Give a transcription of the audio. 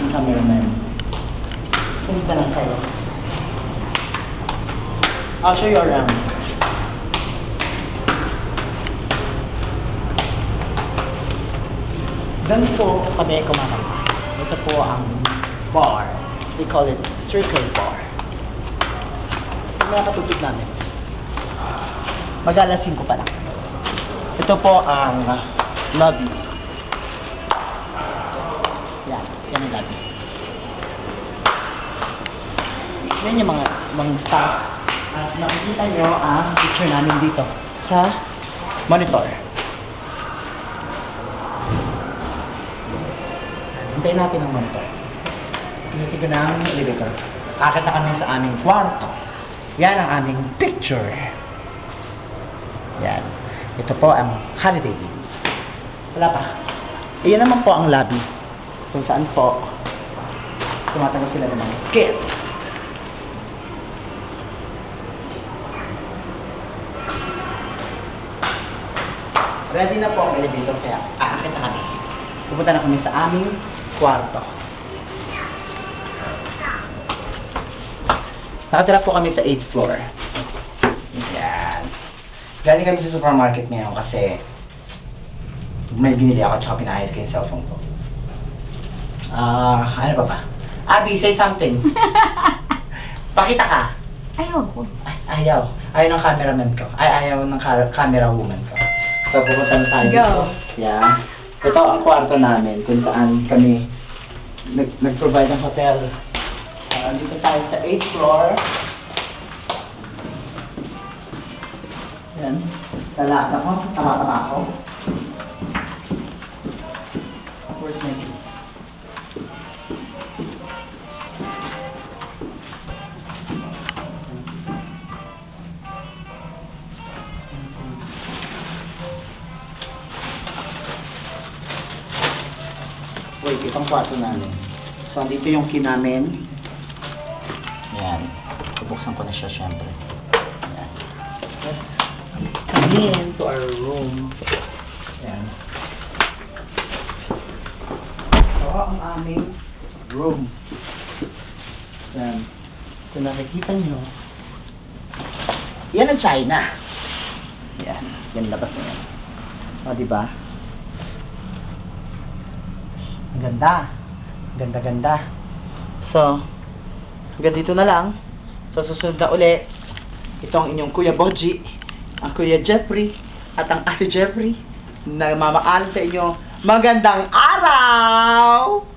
aking cameraman. Punta lang kayo. I'll show you around. Ganito kami kumakanta. Ito po ang bar. They call it circle bar. Ito mga katutut namin. Mag-alasing ko pa lang. Ito po ang lobby. Yan. Yan ang lobby. Yan yung mga staff. At makikita nyo ang picture namin dito sa monitor. Hintayin natin ang monitor. Hintayin ko na ang elevator. Akit na kami sa aming kwarto. Yan ang aming picture. Yan. Ito po ang holiday inn. Wala pa. Iyan naman po ang lobby. Kung saan po tumatanggap sila ng mga kids. Ready na po ang elevator kaya aakit na kami. Pupunta na kami sa aming kwarto. Nakatira po kami sa 8th floor. Yan. Galing kami sa supermarket ngayon kasi may binili ako tsaka pinahayos ko yung cellphone ko. Ano pa ba? Abby, say something. Pakita ka. Ayaw ko. Ayaw. Ayaw ng cameraman ko. Ayaw ng camera woman ko. So, pupunta na tayo dito. Yeah. Ito ang kwarto namin kung saan kami nag-provide ng hotel. Dito tayo sa 8th floor. Yan. Tala ako. Tama ako. Where's my key? Wait, itong kwarto namin. So, dito yung key namin. Yan. Bubuksan ko na siya, syempre. Yan. Let's come in to our room. Yan. So, ang aming room. Yan. Kung nakikita nyo, yan ang China. Yan. Yan labas na yan. O, diba? Ang ganda. Ganda-ganda. So, hanggang dito na lang. So, susunod na uli. Ito ang inyong Kuya Boji, ang Kuya Jeffrey, at ang Ate Jeffrey na mamaalam sa inyo. Magandang araw!